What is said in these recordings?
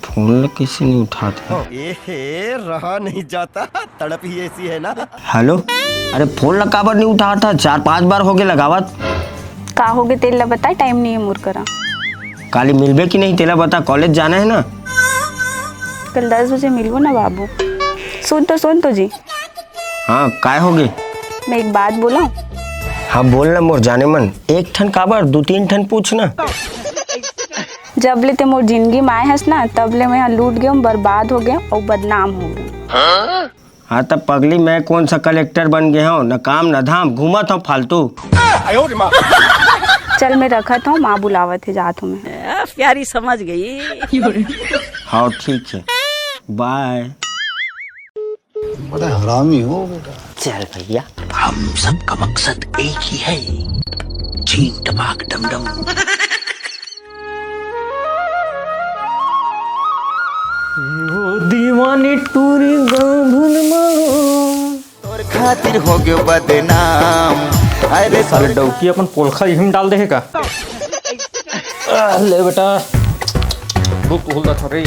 Phone कैसे नहीं उठाते? ए रहा नहीं जाता, तड़प ही ऐसी है ना। हेलो, अरे फोन लगावर नहीं उठा था, 4-5 बार हो गए लगावत। का हो गए तेला बता, टाइम नहीं है मोर करा। काली मिलबे की नहीं तेला बता, कॉलेज जाना है ना। कल 10 बजे मिलबो ना बाबू। सुन तो जी। हाँ काय हो गए? मैं एक बात बोला। हाँ बोलना मोर जाने मन। एक ठन काबर 2-3 ठन पूछना। जब ले ते मोर जिंदगी में आए हस ना, तब ले मैं यहाँ लूट गया, बर्बाद हो गया और बदनाम हो गया। हाँ तब पगली मैं कौन सा कलेक्टर बन गया हूँ, न काम न धाम, घूमा था फालतू। चल मैं रखा था, माँ बुलावत है, जात हूँ मैं। प्यारी समझ गई। हाँ ठीक है, बाय। बड़ा हरामी हो बेटा। चल भैया, हम सबका मकसद एक ही है, चीन टपाक डमडम। वो दीवानी टूरी तोर खातिर हो गयो बदनाम। अरे साले डौकी अपन पोलखा यही में डाल दे का। ले बेटा बुक होल्दा था रे।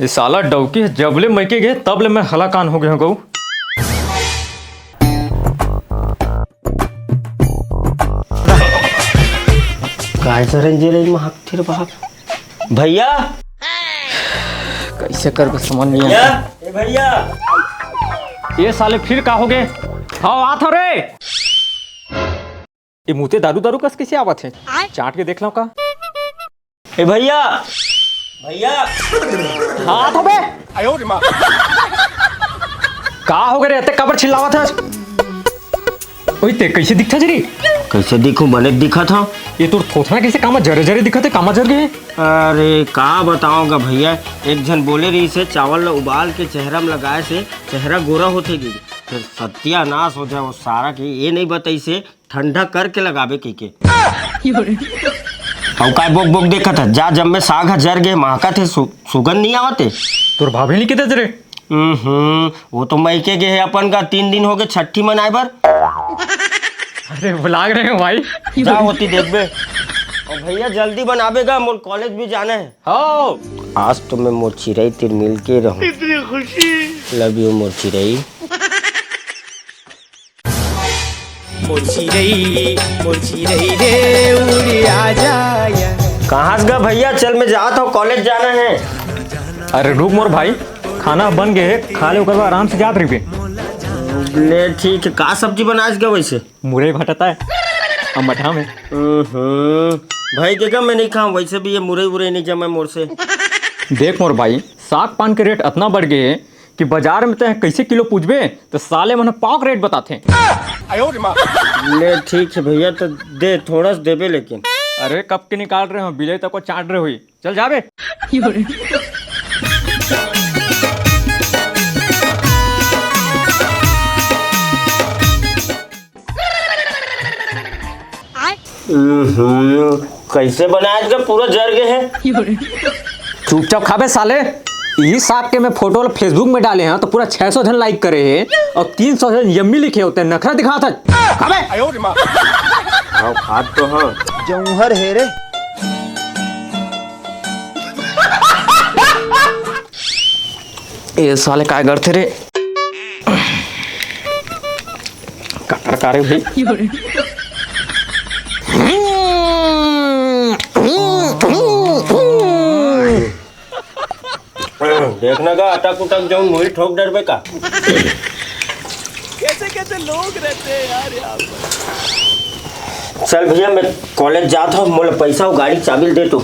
ये साला डौकी जबले मैके गए तबले मैं हलाकान हो गया गऊ। काय सरंजे में हक थिर बाप। भैया कैसे कर समझ नहीं आया। ए भैया, ये साले फिर का हो गए? हाँ आ था रे। ये मुँह दारू कस कैसे आवत है? चाट के देख लो का। ए भैया भैया, हाँ था बे। का हो गए रहते कबर चिल्लावत है? ओए ते कैसे दिखता जरी? कैसे दिखूं, बने दिखा था। ये तो थोथना कैसे कामा जरे दिखते, कामा जर गए। अरे का बताऊंगा भैया, एक जन बोले रही से चावल उबाल के चेहरा में लगाए से चेहरा गोरा होते गिरी, फिर सत्यानाश हो जाए वो सारा की। ये नहीं बताई से ठंडा करके लगावे के। और काय बोक बोक देखा था, जा जब मैं साग जर गए महका थे, सुगंध नहीं आवते। तोर भाभी नहीं किते जरे? वो तो मैके गए है अपन का, 3 दिन हो गए छठी मनाए बर। अरे बुला रहे हैं भाई। जा होती देख बे। और भैया जल्दी बनावेगा, मोर कॉलेज भी जाना है। हाँ आज तो मैं मोर चिरई तिर मिल के रहूं। इतनी खुशी। लव यू मोर चिरई। रे उड़ी आ जाया। कहाँ से गा भैया? चल मैं जाता हूँ, कॉलेज जाना है। अरे रुक मोर भाई, खाना बन गए, खा ले कर आराम से जात रही। ले ठीक है, का सब्जी बनाए गा वैसे? मुरई भटता है अम्बठा में। भाई के मैं नहीं खाऊं, वैसे भी ये मुरई उरई नहीं जमा मोर से। देख मोर भाई, साग पान के रेट इतना बढ़ गए कि बाजार में तो कैसे किलो पूछबे तो साले मन पाव रेट बताते। ले ठीक है भैया, तो दे थोड़ा सा देबे लेकिन। अरे कब के निकाल रहे हो, बिले तक को चाट रहे हुई। चल जाबे। कैसे बनाया इसका, पूरा जर गए है। चुपचाप खाबे साले। यही साग के मैं फोटो फेसबुक में डाले हैं तो पूरा 600 जन लाइक करे हैं और 300 जन यम्मी लिखे होते हैं, नखरा दिखा था। खाबे। हाँ खाद तो हाँ। जौहर है रे। ये साले काय करते रे? कटर कारे भाई। देखना का अटक उटक जाऊं मुही ठोक डर का। कैसे लोग रहते हैं यार यहाँ पर। चल भैया मैं कॉलेज जाता हूँ, मोला पैसा और गाड़ी चाबी दे तू।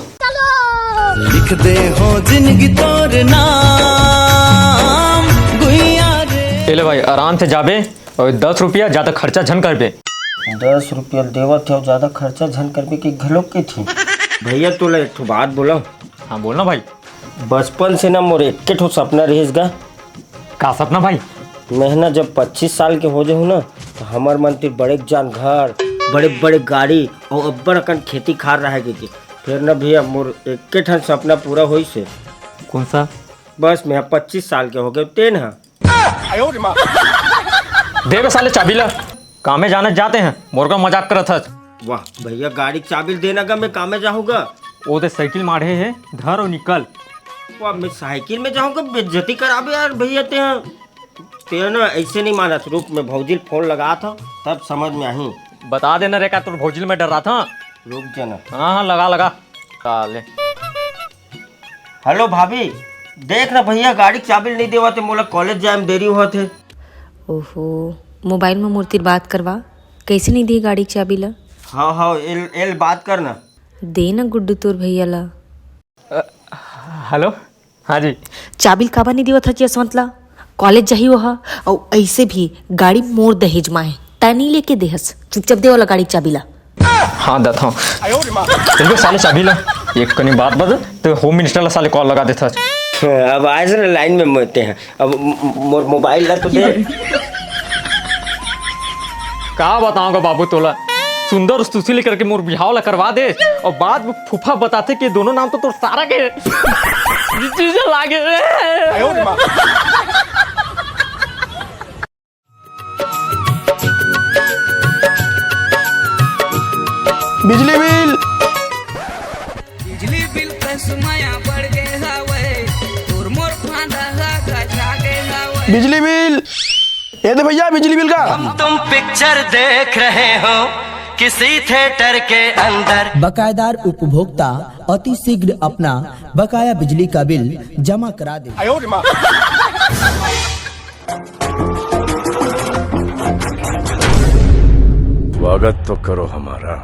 लिख दे हो जिंदगी तोर नाम गुइया रे। ले भाई आराम से जाबे और 10 रुपया ज्यादा खर्चा झन करबे। 10 रुपया देवत थे, ज्यादा खर्चा झन करबे की घलोक की थी। भैया तू एक ठो बात बोला। हाँ बोलना भाई। बचपन से ना मोर एक ठो सपना रहीस गा। का सपना भाई? मैं ना जब 25 साल के हो जाऊँ ना, तो हमार मन ते बड़े जान घर, बड़े बड़े गाड़ी और अब्बड़ अकन खेती खार रहे की। फिर ना भैया मोर एक ठन सपना पूरा होई से। कौन सा? बस मैं 25 साल के हो गए तेन। दे बे साले चाबी ला। कामे जाने जाते हैं, मोर का मजाक करत हस। वाह भैया, गाड़ी की चाबी देना गा, मैं काम में जाऊँगा। वो तो साइकिल मारे है, धर और निकल। वाह, मैं साइकिल में जाऊँगा, बेइज्जती कराबे यार भैया। ते ना ऐसे नहीं माना। रूप में भौजी फोन लगा था तब समझ में आई। बता देना रे का, तुर भौजिल में डर रहा था। रुक जाना। हाँ हाँ, लगा लगा काले। हेलो भाभी, देख ना भैया गाड़ी की चाबी नहीं देवा थे, मोला कॉलेज जाए में देरी हुआ थे। ओहो, मोबाइल में मूर्ति बात करवा, कैसे नहीं दी गाड़ी की चाबी ला? हाँ हाँ, एल बात करना। दे ना गुड्डू तोर भैया ला। हेलो, हाँ जी। चाबी काबा नहीं दिया था यशवंत ला, कॉलेज जाही वहा और ऐसे भी गाड़ी मोर दहेज माए तनी लेके देहस, चुपचाप दे वाला गाड़ी की चाबी ला। हाँ देता हूँ। चलिए साले चाबी ला। एक कनी बात बता तो होम मिनिस्टर ला साले कॉल लगा देता। अब आए ना लाइन में मिलते हैं। अब मोबाइल ला तो दे। का बताऊंगा बाबू तोला, सुंदर सुशील करके मोर बिहाव ला करवा दे और बाद में फूफा बताते कि दोनों नाम तो तोर सारा के चीजें लागे। बिजली बिल कसमाया बढ़ गए हवे, तोर मोर फांदा गजा गए हवे। बिजली बिल, ये दे भैया बिजली बिल का। तुम पिक्चर देख रहे हो किसी थिएटर के अंदर। बकायेदार उपभोक्ता अति शीघ्र अपना बकाया बिजली का बिल जमा करा दे। स्वागत तो करो हमारा।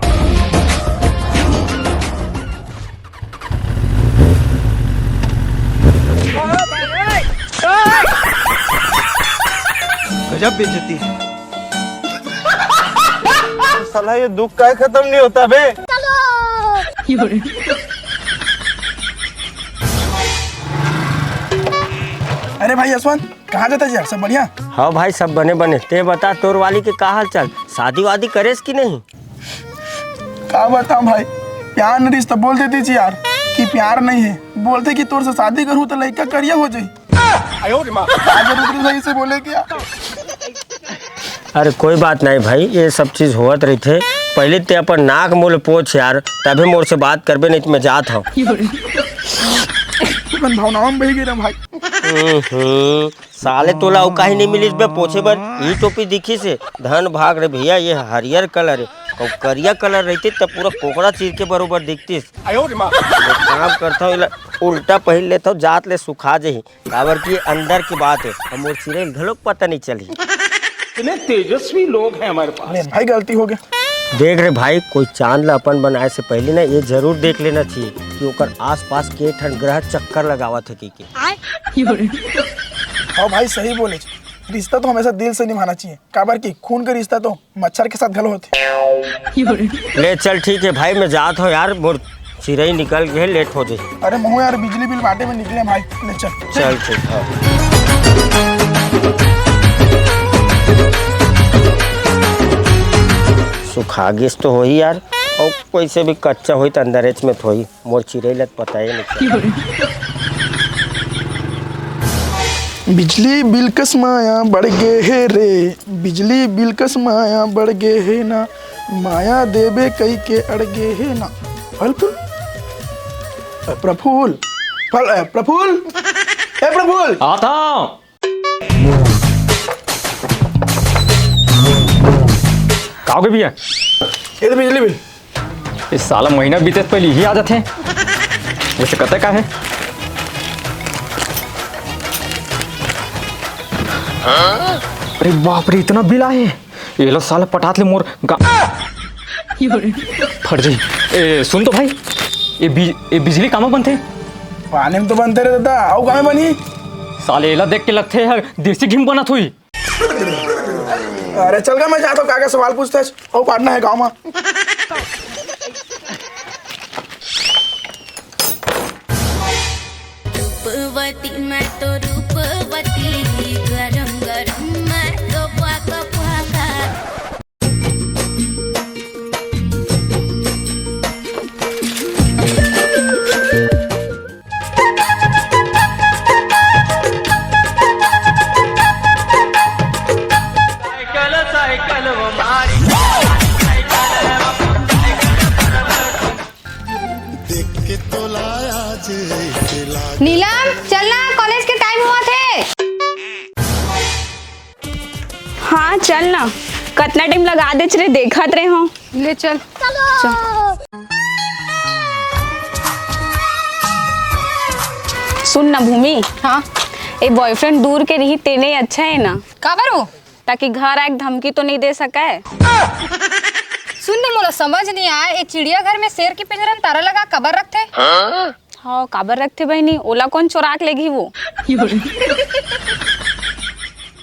गजब बेइज्जती है। साला ये दुख का खत्म नहीं होता बे। अरे भाई यशवंत, कहाँ जाता है? सब बढ़िया? हाँ भाई, सब बने बने। ते बता, तोर वाली के का हाल चाल? शादी वादी करेस कि नहीं? का बताऊं भाई, प्यार न रिश्ता बोल देती थी यार कि प्यार नहीं है, बोलते कि तोर से शादी करूँ तो लड़का करिया हो जाये। भाई से बोले क्या? अरे कोई बात नहीं भाई, ये सब चीज होत रही थे। पहले ते अपन नाक मोल पोछ यार, तभी मोर से बात करबे, नहीं तो मैं जात हूँ। भावनाओं में बह गई भाई। साले तोला औ काहे नहीं मिलिस बे पोछे बर? ई टोपी दिखी से धन भाग रे भैया, ये हरियर कलर है और करिया कलर रहती तब पूरा कोकड़ा चीर के बरोबर दिखतीस। काम करता हूँ, उल्टा पहन लेता हूँ, जात ले सुखा जही, काबर की अंदर की बात है और मोर चिरे घलोक पता नहीं चली। इतने तेजस्वी लोग हैं हमारे पास। भाई गलती हो गया। देख रहे भाई, कोई चांद ला अपन बनाए से पहले ना ये जरूर देख लेना चाहिए कि ओकर आसपास के ठन ग्रह चक्कर लगावत है की। हाँ भाई सही बोले, रिश्ता तो हमेशा दिल से निभाना चाहिए, काबर की खून का रिश्ता तो मच्छर के साथ घलो होते। ले चल ठीक है भाई, मैं जात हूँ यार, मोर चिरई निकल गए, लेट हो जाए। अरे महू यार, बिजली बिल बांटे में निकले भाई, ले चल। चल ठीक है। सुखा गिस तो हो ही यार, और कोई से भी कच्चा हुई तो अंदर में थोड़ी मोर चिरई लत पता ही नहीं। बिजली बिल कस माया बढ़ गए है रे, बिजली बिल कस माया बढ़ गए है ना, माया देवे कई के अड़गे है ना। फल फूल प्रफुल, फल प्रफुल, ए प्रफुल आता काओगे भैया? ये तो बिजली बिल। इस साला महीना बीते तो पहले ही आ जाते हैं, वैसे कते का है? अरे बाप रे, इतना बिल आए। ये लो साला पटात ले मोर फट जाई। ए सुन तो भाई, ये बिजली कहाँ बनते? पानी में तो बनते रहे दादा, आओ कहाँ बनी? साले एला देख के लगते है देसी घी बनत हुई। अरे चल गा, मैं जाता हूँ, क्या सवाल पूछता है, और पढ़ना है गाँव में। रूपवती मैं तो रूपवती, गरम गरम मैं तो पाका पाका। साइकिल साइकिल नीलम चलना, कॉलेज के टाइम हुआ थे। हाँ चल ना, कितना टाइम लगा दे रे, देखत रहे हो। ले चल। सुन ना भूमि, हाँ ए बॉयफ्रेंड दूर के रही तेने अच्छा है ना, का बरू? ताकि घर आके धमकी तो नहीं दे सका है। सुन ना, मोला समझ नहीं आया, ये चिड़ियाघर में शेर के पिंजरे में तारा लगा कबर रखते। हाँ काबर रखते बहनी, ओला कौन चुरा के लेगी वो।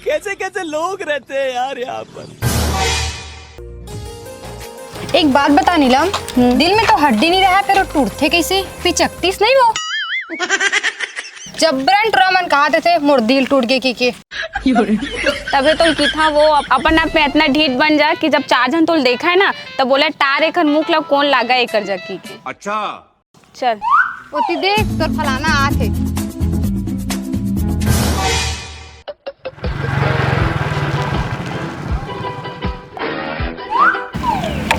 कैसे कैसे लोग रहते हैं यार यहाँ पर। एक बात बता नीलम, दिल में तो हड्डी नहीं रहा, फिर वो टूटते कैसे? पिचकतीस नहीं वो? जबरन ट्रमन कहते थे मोर दिल टूट गए की तबे तो की था वो अपन आप में इतना ढीठ बन जा कि जब 4 जन तो देखा है ना तब बोला टार एकर मुख ला कौन लागा एकर जकी के। अच्छा चल ओती देख तोर फलाना आथे।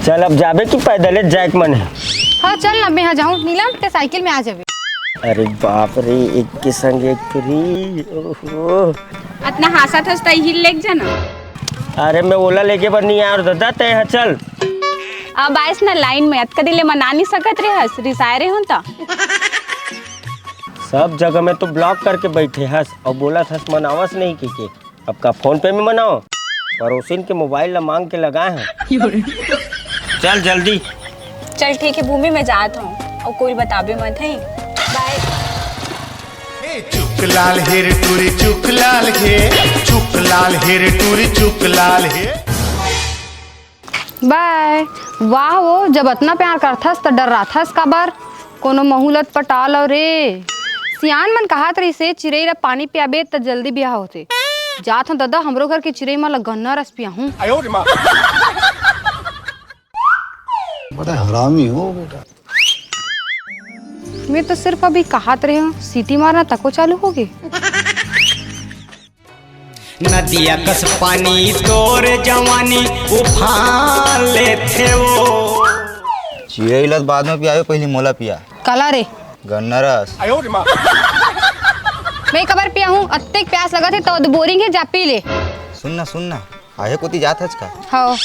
चल अब जाबे कि पैदल जाए मन है। हाँ चल ना, मैं यहाँ जाऊँ। नीलम ते साइकिल में आ जाबे। अरे बाप रे, एक के संग एक फ्री। ओहो इतना हंसत हंसता हिल लेक जाना। अरे मैं ओला लेके पर नहीं आया और दादा ते यहाँ चल। अब आइस ना लाइन में अतका दिले मना नहीं सकत रे, हंस रिसायरे हों ता। सब जगह में तो ब्लॉक करके बैठे हंस और बोला हंस मनावस नहीं की अब का फोन पे में मनाओ, पड़ोसिन के मोबाइल ला मांग के लगाए हैं। चल जल्दी। चल ठीक है भूमि, मैं जात हूँ और कोई बताबे मत है। बाय। चुक लाल हेर टूरी चुक लाल हे, चुक लाल हेर टूरी चुक लाल हे। बाय। वाह वो जब इतना प्यार करथस तो डर रहा था कबर कोनो महूलत पटाल और रे। सियान मन कहत रही से चिड़ई ला पानी पियाबे तो जल्दी ब्याह होते। जात हूँ दादा, हमरो घर के चिड़ई मन ला गन्ना रस पिया हूँ। बड़ा हरामी हो बेटा। मैं तो सिर्फ अभी कहत रही हूँ, सीटी मारना तको चालू हो गई। नदिया कस पानी तोर जवानी उफान लेथे वो। चिड़ई लत बाद में पियावे, पहले मोला पिया। काला रे गन्ना रस। मैं कबर पिया हूँ, अत्ते प्यास लगा थे तो बोरिंग है, जा पी ले। सुनना आहे कोती जात हज का। हाँ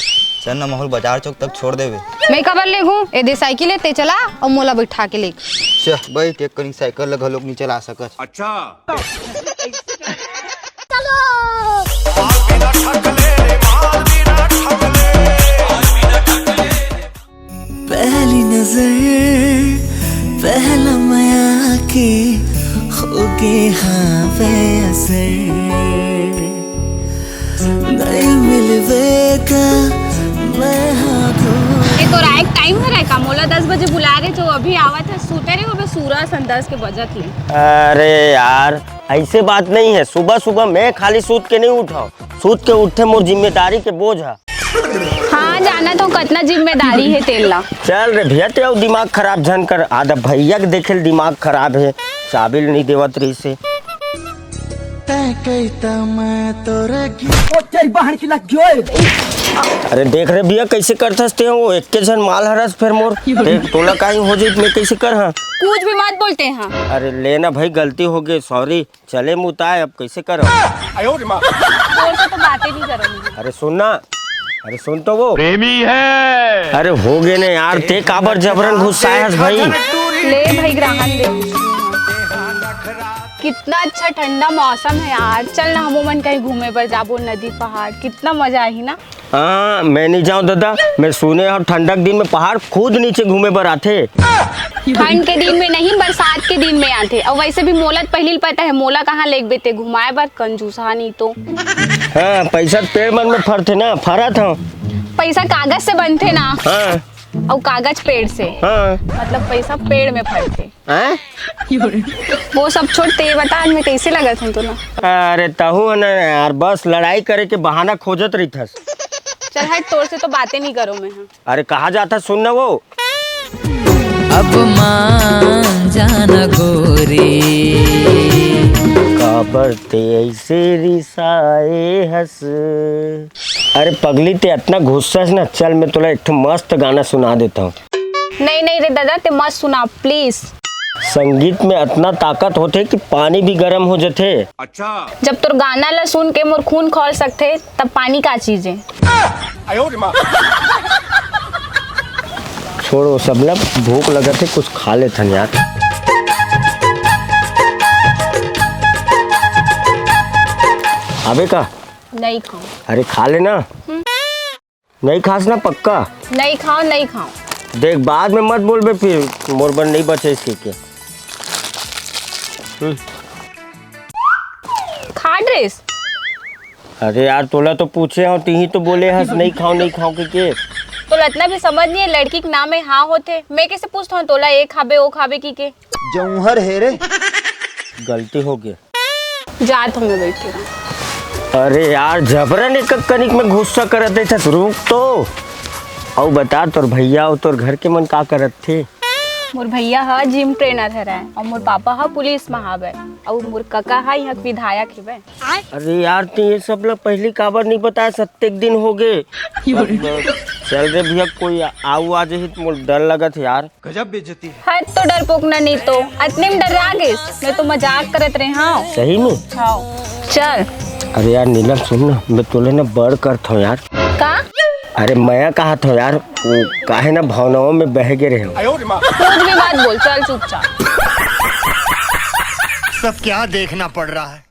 चल ना माहौल बाजार चौक तक छोड़ देवे। मैं कबर ले हूँ, ए दे साइकिल लेते चला और मोला बैठा के ले। चल बैठ, एक कनी साइकिल लगा लोग नीचे ला सकत। अच्छा पहली नजर पहला माया के हो गए हाँ असर, नहीं मिलवे का मैं हाँ तो राइट टाइम है रे का, मोला 10 बजे बुला रहे जो अभी आवत है, सूते रहे हो सूरज सन 10 के बजत ले। अरे यार ऐसे बात नहीं है, सुबह सुबह मैं खाली सूत के नहीं उठाओ, सूत के उठे मोर जिम्मेदारी के बोझ है। हाँ जाना तो कितना जिम्मेदारी है तेला। चल रे भैया तेरा दिमाग खराब झन कर, आधा भैया के देखे दिमाग खराब है, चाबिल नहीं देवत रही से। अरे देख रहे भैया कैसे करते हो वो, एक के जन माल हरस फिर मोर देख तोला कहीं हो जाए मैं कैसे कर। हाँ कुछ भी मत बोलते हैं। अरे लेना भाई गलती हो गई, सॉरी, चले मुताए अब कैसे करो। तो बातें नहीं करूंगी। अरे सुनना, अरे सुन तो वो प्रेमी है। अरे हो गए ने यार, ते काबर जबरन गुस्सा है भाई। ले भाई ग्राहन दे। कितना अच्छा ठंडा मौसम है यार, चल ना हम मन कहीं घूमे पर जाबो, नदी पहाड़, कितना मजा आई ना। हाँ मैं नहीं जाऊँ दादा, मैं सुने और ठंडक दिन में पहाड़ खुद नीचे घूमे पर आते। ठंड के दिन में नहीं, बरसात के दिन में आते। और वैसे भी मोला पहले पता है, मोला कहाँ लेक बेते घुमाए बार, कंजूसा नहीं तो। हाँ पैसा पेड़ मन में फरते ना, फरा था पैसा कागज से बनते ना। हाँ और कागज पेड़ से। हाँ मतलब पैसा पेड़ में फरते। हाँ? वो सब छोड़ते, बता मैं कैसे लगा था तो ना। अरे तहु ना यार, बस लड़ाई करे के बहाना खोजत रही थस। चल हट, तोर से तो बातें नहीं करो मैं। अरे कहाँ जाता सुनना वो। अब मान जाना गोरी, काबर ते ऐसे रिसाए हंस। अरे पगली ते इतना गुस्सा है ना, चल मैं तुला एक मस्त गाना सुना देता हूँ। नहीं नहीं रे दादा, ते मत सुना प्लीज। संगीत में इतना ताकत होते कि पानी भी गर्म हो जाते। अच्छा जब तोर गाना ला सुन के मोर खून खोल सकते तब पानी का चीज है। छोड़ो सब ला, भूख लगा थे कुछ खा लेते यार। अबे का नहीं खाओ। अरे खा लेना। नहीं खास ना पक्का? नहीं खाओ नहीं खाओ। देख बाद में मत बोल बे, फिर मोर बन नहीं बचे इसके के। खा ड्रेस। अरे यार तोला तो पूछे हो, ती ही तो बोले हंस नहीं खाओ के। तो इतना भी समझ नहीं है, लड़की के नाम में हाँ होते। मैं कैसे पूछता हूँ तोला ये खाबे वो खाबे की के? जौहर है रे। गलती हो गई। जात हूँ मैं बैठे। अरे यार जबरन एक कनिक में गुस्सा करते थे, रुक तो। और बता तोर भैया और तोर घर के मन का करत थे? मोर भैया हा जिम ट्रेनर है और मोर पापा हा पुलिस महाब है और मोर काका हा यहाँ विधायक है। अरे यार तू ये सब लोग पहली काबर नहीं बताया, 7 दिन हो गए। चल रे भैया कोई आऊ आज ही तो डर लगा था यार। गजब बेइज्जती है तो डर पोकना नहीं तो इतने में डरा गए। मैं तो मजाक करत रहे। हाँ सही में। हाँ चल। अरे यार नीलम सुन ना, मैं तोले ना बड़ करता हूँ यार। का? अरे मैं कहा था यार, वो काहे ना भावनाओं में बह गए रहे। कुछ भी बात बोल, चल चुपचाप। सब क्या देखना पड़ रहा है।